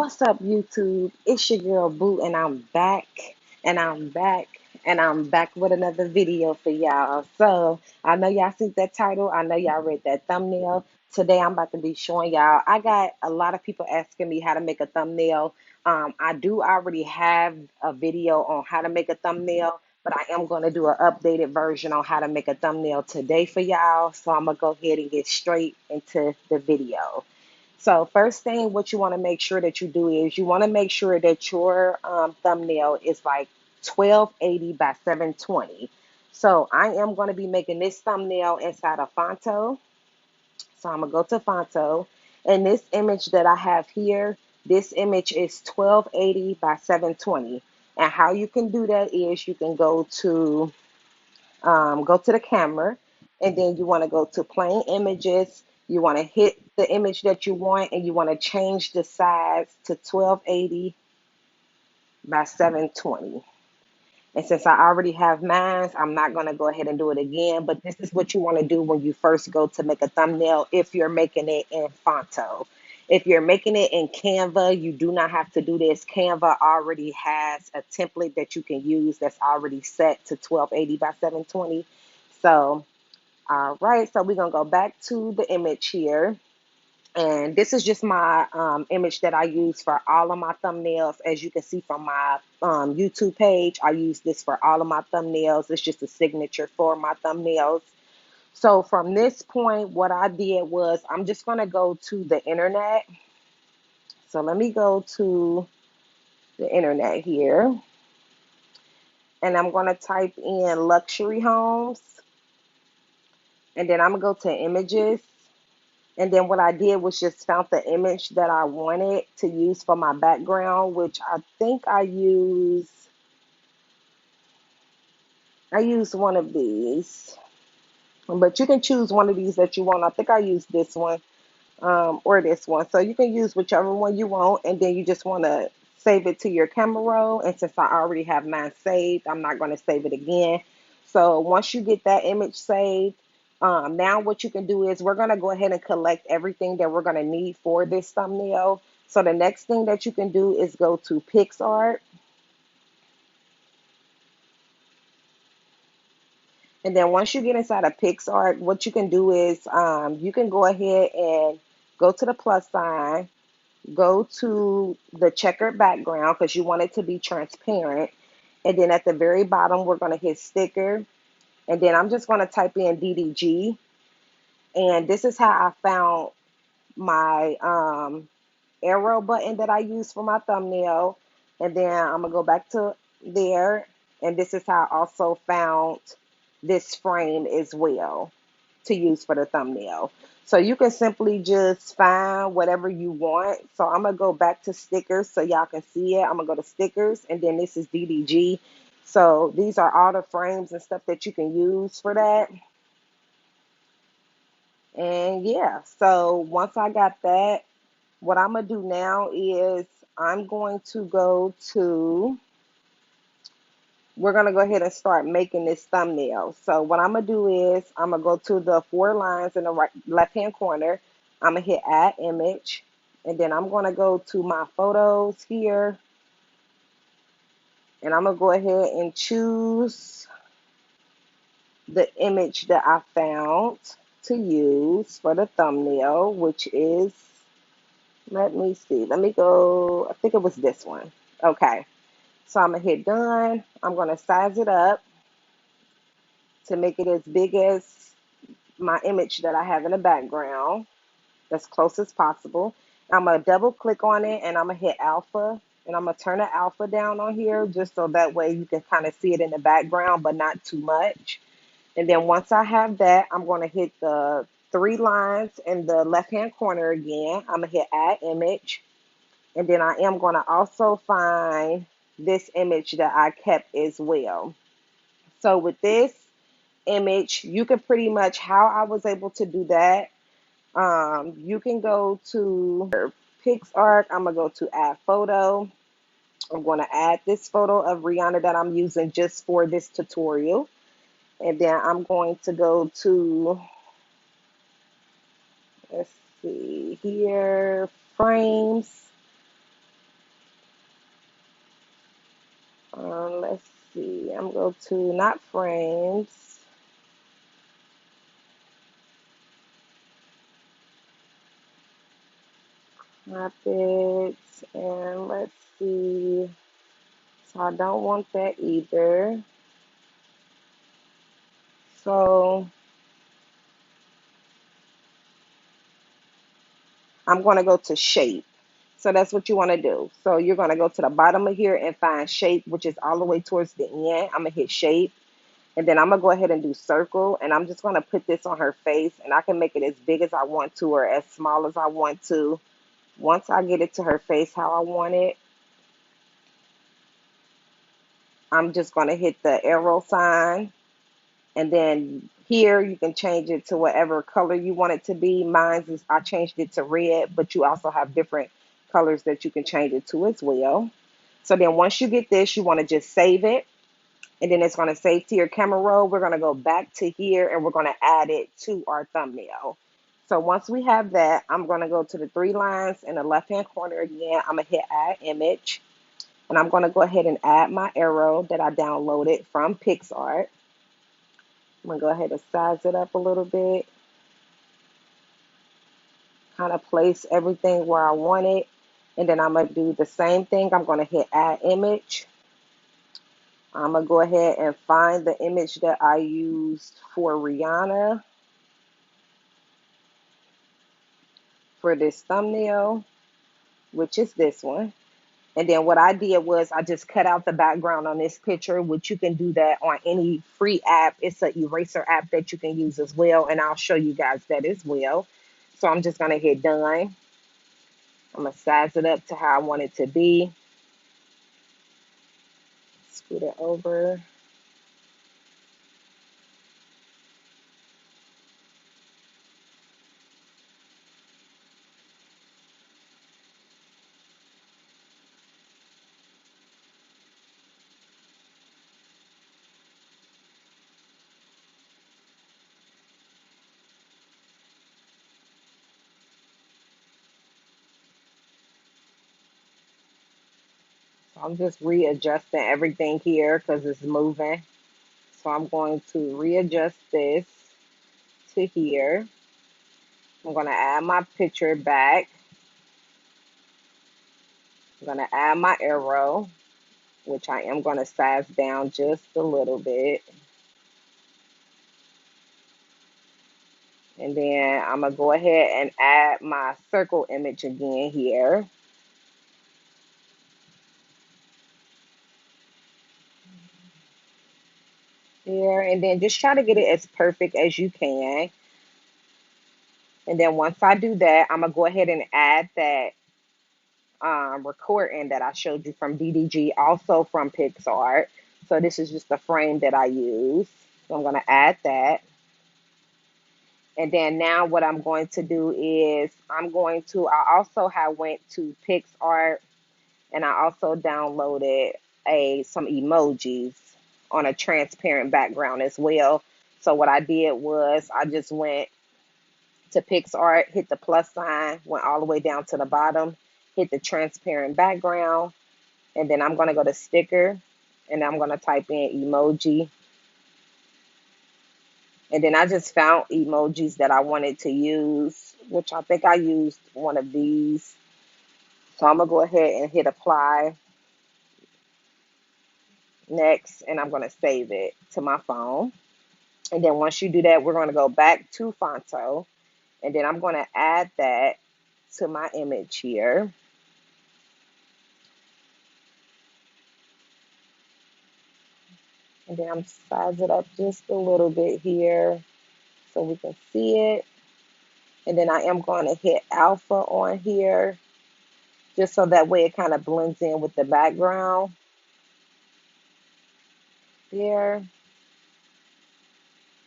What's up, YouTube? It's your girl Boo, and I'm back, and I'm back, and I'm back with another video for y'all. So, I know y'all see that title, I know y'all read that thumbnail. Today, I'm about to be showing y'all. I got a lot of people asking me how to make a thumbnail. I do already have a video on how to make a thumbnail, but I am going to do an updated version on how to make a thumbnail today for y'all. So, I'm going to go ahead and get straight into the video. So first thing, what you want to make sure that you do is you want to make sure that your thumbnail is like 1280 by 720. So I am going to be making this thumbnail inside of Fonto. So I'm going to go to Fonto. And this image that I have here, this image is 1280 by 720. And how you can do that is you can go to the camera, and then you want to go to plain images. You want to hit the image that you want, and you want to change the size to 1280 by 720. And since I already have mine, I'm not going to go ahead and do it again. But this is what you want to do when you first go to make a thumbnail if you're making it in Fonto. If you're making it in Canva, you do not have to do this. Canva already has a template that you can use that's already set to 1280 by 720. So all right, so we're gonna go back to the image here. And this is just my image that I use for all of my thumbnails. As you can see from my YouTube page, I use this for all of my thumbnails. It's just a signature for my thumbnails. So from this point, what I did was I'm just gonna go to the internet. So let me go to the internet here, and I'm gonna type in luxury homes, and then I'm gonna go to images. And then what I did was just found the image that I wanted to use for my background, which I think I used one of these. But you can choose one of these that you want. I think I used this one or this one. So you can use whichever one you want, and then you just want to save it to your camera roll. And since I already have mine saved, I'm not going to save it again. So once you get that image saved, now what you can do is we're going to go ahead and collect everything that we're going to need for this thumbnail. So the next thing that you can do is go to PicsArt. And then once you get inside of PicsArt, what you can do is you can go ahead and go to the plus sign, go to the checkered background because you want it to be transparent. And then at the very bottom, we're going to hit sticker. And then I'm just going to type in DDG. And this is how I found my arrow button that I use for my thumbnail. And then I'm going to go back to there. And this is how I also found this frame as well to use for the thumbnail. So you can simply just find whatever you want. So I'm going to go back to stickers so y'all can see it. I'm going to go to stickers, and then this is DDG. So these are all the frames and stuff that you can use for that. And yeah, so once I got that, what I'm going to do now is I'm going to go to, we're going to go ahead and start making this thumbnail. So what I'm going to do is I'm going to go to the four lines in the right left-hand corner. I'm going to hit add image. And then I'm going to go to my photos here. And I'm going to go ahead and choose the image that I found to use for the thumbnail, which is, let me see. Let me go, I think it was this one. Okay. So I'm going to hit done. I'm going to size it up to make it as big as my image that I have in the background, as close as possible. I'm going to double click on it, and I'm going to hit alpha, and I'm going to turn the alpha down on here just so that way you can kind of see it in the background, but not too much. And then once I have that, I'm going to hit the three lines in the left-hand corner again. I'm going to hit add image. And then I am going to also find this image that I kept as well. So with this image, you can pretty much, how I was able to do that, you can go to PicsArt. I'm going to go to add photo. I'm going to add this photo of Rihanna that I'm using just for this tutorial. And then I'm going to go to, let's see here, frames. Let's see. I'm going to not frames. Crop it, and let's see. So I don't want that either. So I'm going to go to shape. So that's what you want to do. So you're going to go to the bottom of here and find shape, which is all the way towards the end. I'm going to hit shape. And then I'm going to go ahead and do circle. And I'm just going to put this on her face. And I can make it as big as I want to or as small as I want to. Once I get it to her face how I want it, I'm just going to hit the arrow sign. And then here you can change it to whatever color you want it to be. Mine is, I changed it to red, but you also have different colors that you can change it to as well. So then once you get this, you want to just save it. And then it's going to save to your camera roll. We're going to go back to here and we're going to add it to our thumbnail. So once we have that, I'm going to go to the three lines in the left hand corner again. I'm going to hit add image. And I'm going to go ahead and add my arrow that I downloaded from PicsArt. I'm going to go ahead and size it up a little bit. Kind of place everything where I want it. And then I'm going to do the same thing. I'm going to hit add image. I'm going to go ahead and find the image that I used for Rihanna for this thumbnail, which is this one. And then what I did was I just cut out the background on this picture, which you can do that on any free app. It's an eraser app that you can use as well. And I'll show you guys that as well. So I'm just going to hit done. I'm going to size it up to how I want it to be. Scoot it over. So I'm just readjusting everything here because it's moving. So I'm going to readjust this to here. I'm going to add my picture back. I'm going to add my arrow, which I am going to size down just a little bit. And then I'm going to go ahead and add my circle image again here. Here, and then just try to get it as perfect as you can. And then once I do that, I'm going to go ahead and add that recording that I showed you from DDG, also from PicsArt. So this is just the frame that I use. So I'm going to add that. And then now what I'm going to do is I also have went to PicsArt and I also downloaded some emojis on a transparent background as well. So what I did was I just went to PicsArt, hit the plus sign, went all the way down to the bottom, hit the transparent background, and then I'm going to go to sticker and I'm going to type in emoji. And then I just found emojis that I wanted to use, which I think I used one of these. So I'm going to go ahead and hit apply next, and I'm going to save it to my phone. And then once you do that, we're going to go back to Fonto, and then I'm going to add that to my image here. And then I'm size it up just a little bit here so we can see it. And then I am going to hit alpha on here just so that way it kind of blends in with the background there.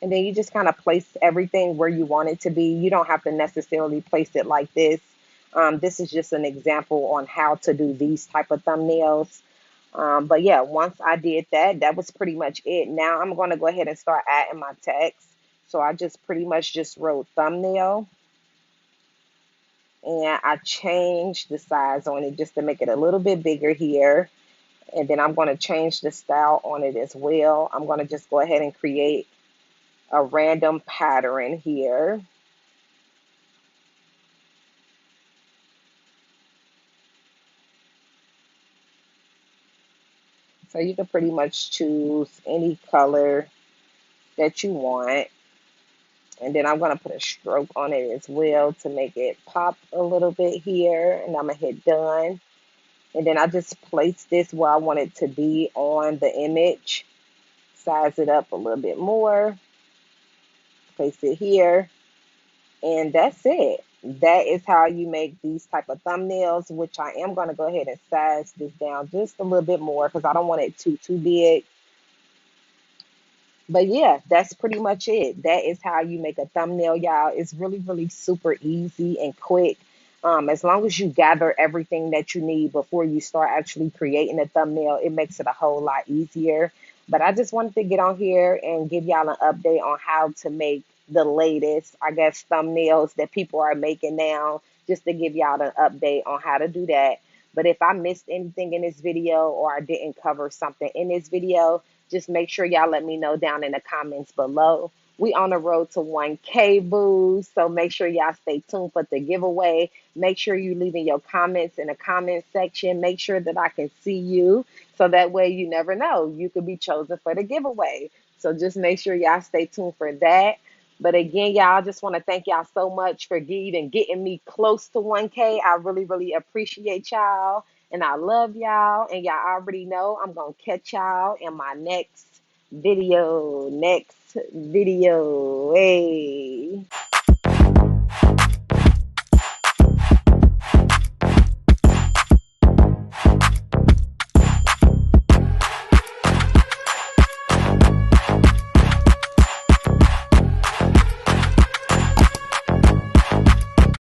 And then you just kind of place everything where you want it to be. You don't have to necessarily place it like this. This is just an example on how to do these type of thumbnails. But yeah, once I did that, that was pretty much it. Now I'm going to go ahead and start adding my text. So I just pretty much just wrote thumbnail. And I changed the size on it just to make it a little bit bigger here. And then I'm going to change the style on it as well. I'm going to just go ahead and create a random pattern here. So you can pretty much choose any color that you want. And then I'm going to put a stroke on it as well to make it pop a little bit here. And I'm going to hit done. And then I just place this where I want it to be on the image. Size it up a little bit more. Place it here. And that's it. That is how you make these type of thumbnails, which I am going to go ahead and size this down just a little bit more because I don't want it too big. But yeah, that's pretty much it. That is how you make a thumbnail, y'all. It's really super easy and quick. As long as you gather everything that you need before you start actually creating a thumbnail, it makes it a whole lot easier. But I just wanted to get on here and give y'all an update on how to make the latest, I guess, thumbnails that people are making now, just to give y'all an update on how to do that. But if I missed anything in this video or I didn't cover something in this video, just make sure y'all let me know down in the comments below. We on the road to 1K, booze. So make sure y'all stay tuned for the giveaway. Make sure you leaving your comments in the comment section. Make sure that I can see you. So that way you never know. You could be chosen for the giveaway. So just make sure y'all stay tuned for that. But again, y'all, I just want to thank y'all so much for getting me close to 1K. I really appreciate y'all. And I love y'all. And y'all already know I'm going to catch y'all in my next video. Hey.